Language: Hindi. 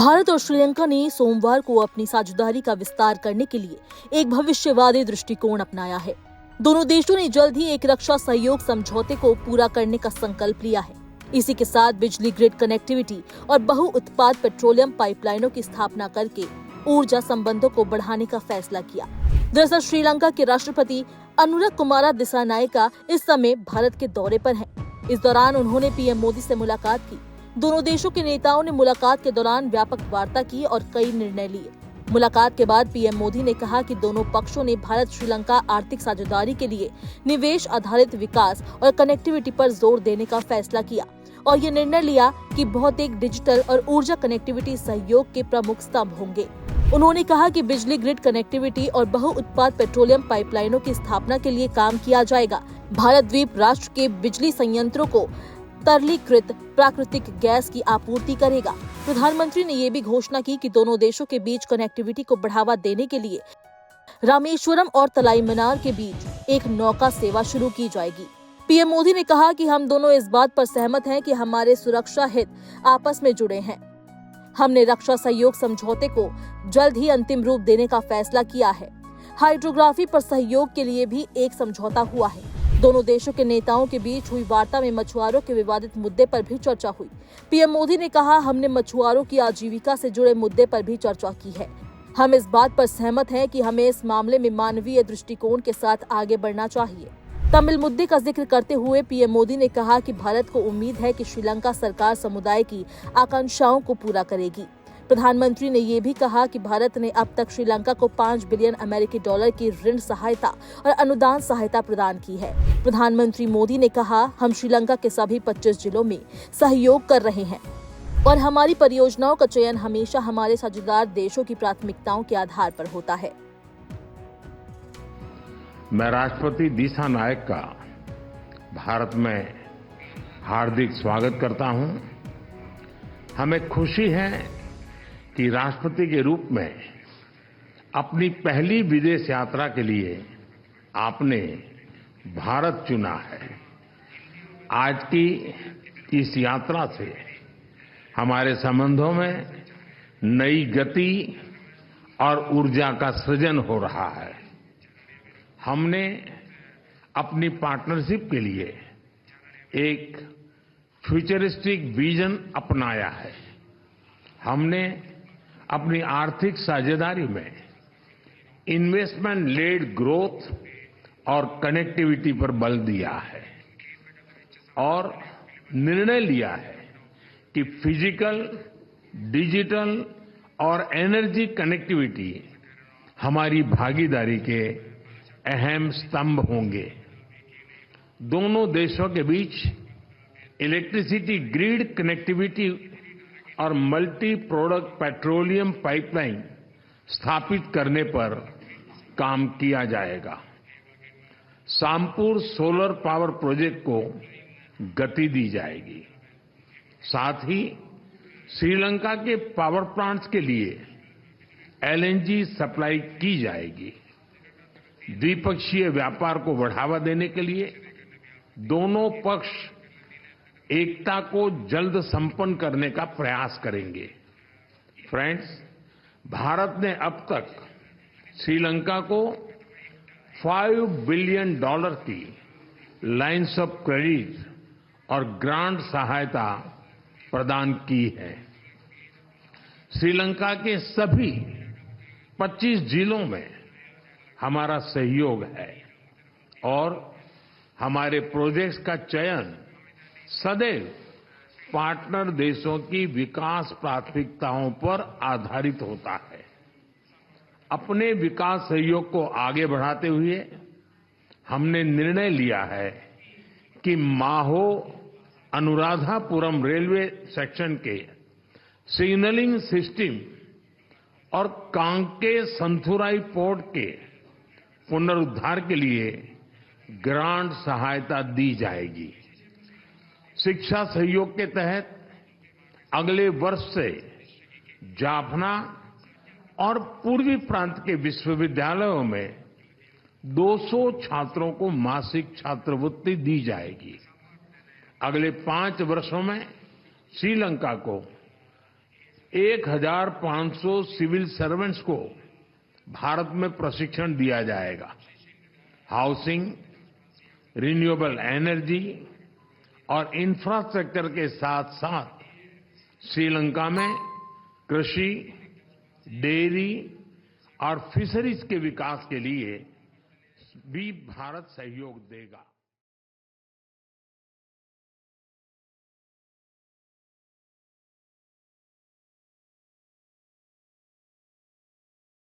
भारत और श्रीलंका ने सोमवार को अपनी साझेदारी का विस्तार करने के लिए एक भविष्यवादी दृष्टिकोण अपनाया है। दोनों देशों ने जल्द ही एक रक्षा सहयोग समझौते को पूरा करने का संकल्प लिया है। इसी के साथ बिजली ग्रिड कनेक्टिविटी और बहुउत्पाद पेट्रोलियम पाइपलाइनों की स्थापना करके ऊर्जा संबंधों को बढ़ाने का फैसला किया। दरअसल श्रीलंका के राष्ट्रपति अनुरग कुमारा दिसानायका इस समय भारत के दौरे पर हैं। इस दौरान उन्होंने पीएम मोदी से मुलाकात की। दोनों देशों के नेताओं ने मुलाकात के दौरान व्यापक वार्ता की और कई निर्णय लिए। मुलाकात के बाद पीएम मोदी ने कहा कि दोनों पक्षों ने भारत श्रीलंका आर्थिक साझेदारी के लिए निवेश आधारित विकास और कनेक्टिविटी पर जोर देने का फैसला किया और ये निर्णय लिया कि भौतिक, डिजिटल और ऊर्जा कनेक्टिविटी सहयोग के प्रमुख स्तंभ होंगे। उन्होंने कहा कि बिजली ग्रिड कनेक्टिविटी और बहुउत्पाद पेट्रोलियम पाइपलाइनों की स्थापना के लिए काम किया जाएगा। भारत द्वीप राष्ट्र के बिजली संयंत्रों को तरलीकृत प्राकृतिक गैस की आपूर्ति करेगा। प्रधानमंत्री ने ये भी घोषणा की कि दोनों देशों के बीच कनेक्टिविटी को बढ़ावा देने के लिए रामेश्वरम और तलाईमनार के बीच एक नौका सेवा शुरू की जाएगी। पीएम मोदी ने कहा कि हम दोनों इस बात पर सहमत हैं कि हमारे सुरक्षा हित आपस में जुड़े हैं। हमने रक्षा सहयोग समझौते को जल्द ही अंतिम रूप देने का फैसला किया है। हाइड्रोग्राफी पर सहयोग के लिए भी एक समझौता हुआ है। दोनों देशों के नेताओं के बीच हुई वार्ता में मछुआरों के विवादित मुद्दे पर भी चर्चा हुई। पीएम मोदी ने कहा, हमने मछुआरों की आजीविका से जुड़े मुद्दे पर भी चर्चा की है। हम इस बात पर सहमत हैं कि हमें इस मामले में मानवीय दृष्टिकोण के साथ आगे बढ़ना चाहिए। तमिल मुद्दे का जिक्र करते हुए पीएम मोदी ने कहा कि भारत को उम्मीद है कि श्रीलंका सरकार समुदाय की आकांक्षाओं को पूरा करेगी। प्रधानमंत्री ने ये भी कहा कि भारत ने अब तक श्रीलंका को $5 बिलियन अमेरिकी डॉलर की ऋण सहायता और अनुदान सहायता प्रदान की है। प्रधानमंत्री मोदी ने कहा, हम श्रीलंका के सभी 25 जिलों में सहयोग कर रहे हैं और हमारी परियोजनाओं का चयन हमेशा हमारे साझेदार देशों की प्राथमिकताओं के आधार पर होता है। मैं राष्ट्रपति दिसानायक का भारत में हार्दिक स्वागत करता हूं। हमें खुशी है कि राष्ट्रपति के रूप में अपनी पहली विदेश यात्रा के लिए आपने भारत चुना है। आज की इस यात्रा से हमारे संबंधों में नई गति और ऊर्जा का सृजन हो रहा है। हमने अपनी पार्टनरशिप के लिए एक फ्यूचरिस्टिक विजन अपनाया है। हमने अपनी आर्थिक साझेदारी में इन्वेस्टमेंट लेड ग्रोथ और कनेक्टिविटी पर बल दिया है और निर्णय लिया है कि फिजिकल, डिजिटल और एनर्जी कनेक्टिविटी हमारी भागीदारी के अहम स्तंभ होंगे। दोनों देशों के बीच इलेक्ट्रिसिटी ग्रिड कनेक्टिविटी और मल्टी प्रोडक्ट पेट्रोलियम पाइपलाइन स्थापित करने पर काम किया जाएगा। सामपुर सोलर पावर प्रोजेक्ट को गति दी जाएगी। साथ ही श्रीलंका के पावर प्लांट्स के लिए एलएनजी सप्लाई की जाएगी। द्विपक्षीय व्यापार को बढ़ावा देने के लिए दोनों पक्ष एकता को जल्द संपन्न करने का प्रयास करेंगे। फ्रेंड्स, भारत ने अब तक श्रीलंका को $5 बिलियन की लाइन्स ऑफ क्रेडिट और ग्रांट सहायता प्रदान की है। श्रीलंका के सभी 25 जिलों में हमारा सहयोग है और हमारे प्रोजेक्ट्स का चयन सदैव पार्टनर देशों की विकास प्राथमिकताओं पर आधारित होता है। अपने विकास सहयोग को आगे बढ़ाते हुए हमने निर्णय लिया है कि माहो अनुराधापुरम रेलवे सेक्शन के सिग्नलिंग सिस्टम और कांके संथुराई पोर्ट के पुनरुद्धार के लिए ग्रांट सहायता दी जाएगी। शिक्षा सहयोग के तहत अगले वर्ष से जाफना और पूर्वी प्रांत के विश्वविद्यालयों में 200 छात्रों को मासिक छात्रवृत्ति दी जाएगी। अगले 5 वर्षों में श्रीलंका को 1500 सिविल सर्वेंट्स को भारत में प्रशिक्षण दिया जाएगा। हाउसिंग, रिन्यूएबल एनर्जी और इंफ्रास्ट्रक्चर के साथ साथ श्रीलंका में कृषि, डेयरी और फिशरीज के विकास के लिए भी भारत सहयोग देगा।